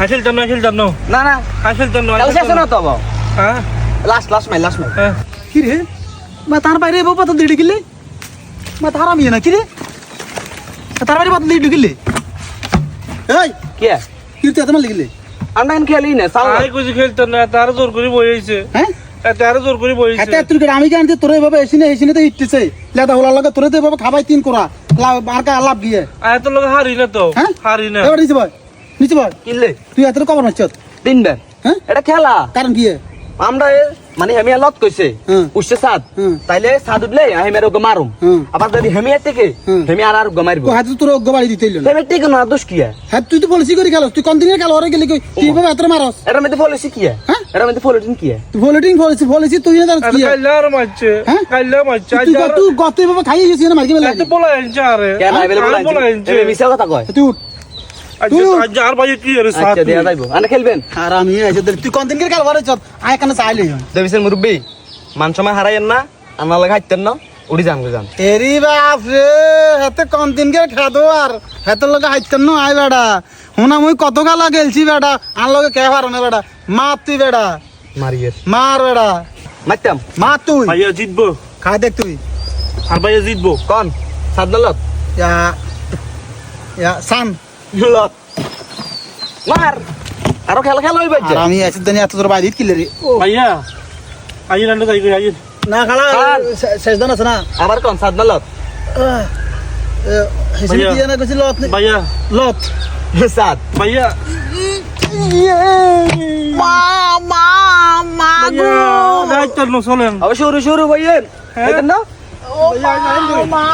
খেলতাম না না না খেলতাম না কাল শেষ না তো বাবা হ্যাঁ লাস্ট মাই হ্যাঁ কি রে মা তার বাইরে বাবা তো দিড়ি গিলে মা তার আমি না কি রে তার বাইরে বাবা দিড়ি গিলে এই কে কি তুই এতমান লিখলে আমরা খেলি না সাল আই কিছু খেলতাম না তার জোর করে বইছে হ্যাঁ তার জোর করে বইছে হাতে তুই করে আমি জানি তোরে বাবা এসিনে তো ইটতেছে লেদা হলা লাগা তোরে তো বাবা খাবাই তিন করা আর কা লাভ গিয়ে আয় তো লোক হারি না তো হ্যাঁ হারি না এবার নিচে ভাই কিনলে তুই এত কবার মারছত তিনবার হ্যাঁ এটা খেলা কারণ কি আমরা মানে হেমি লত কইছে হুম। উঠছে সাদ হুম। তাইলে সাদ উঠলে হেমের ওকে মারুম হুম। আবার যদি হেমিয়ার থেকে হুম। হেমি আর মারবো হাতে তোর গোবাড়ি দিতে হইল না হেমের থেকে না দোষ কি হ্যাঁ তুই তো পলিসি করে খেলাস তুই কোন দিনের খেলা ওরে গেলি তুই বাবা এত মারস এটার মধ্যে পলিসি কি হ্যাঁ? এটার মধ্যে পলিটিন কি তুই পলিসি তুই না জানিস কি কাইলে আর মারছে হ্যাঁ? কাইলে মারছে তুই তুই গত বাবা খাইয়ে গেছিস না মারকে বেলা এত বলা আনছে আরে কেন আইবেলে বলা বলা আনছে এমনি মিছা কথা কয় তুই উঠ আজ আর ভাই কি রে সাথ আচ্ছা দেয়া যাইবো আনে খেলবেন আর আমি আইছে তুই কোন দিনকে খেলা ওরে চল আয় কানে চাইলে দেবিসের মুরব্বি মান সময় হারাইয়েন না আমার লাগে হাইতেন না উড়ি যান যান এরি বাপ রে হাতে কোন দিনকে খাদো আর হাতের লগে হাইতেন না আই বেড়া হুনা মুই কত গালা গেলছি বেড়া আর লগে কে পারো না বেড়া মার তুই বেড়া মারিয়ে মার বেড়া মারতাম মার তুই ভাইয়া জিতবো খাই দেখ তুই আর ভাইয়া জিতবো কোন সাদলত ইয়া সান লত মার আরো খেলা খেলা হইবে আর আমি আছি জানি এত তোর বাইরে কিলে রে ভাইয়া আই রান্না যাই কই আই না খালা শেষ দান আছে না আবার কোন সাদলত হেসে কি জানা কইছিল লত ভাইয়া লত সাদ ভাইয়া মা মা মা গো দাইতার নো চলেন আবার শুরু শুরু ভাইয়েন হ্যাঁ? দেখেন না ও মা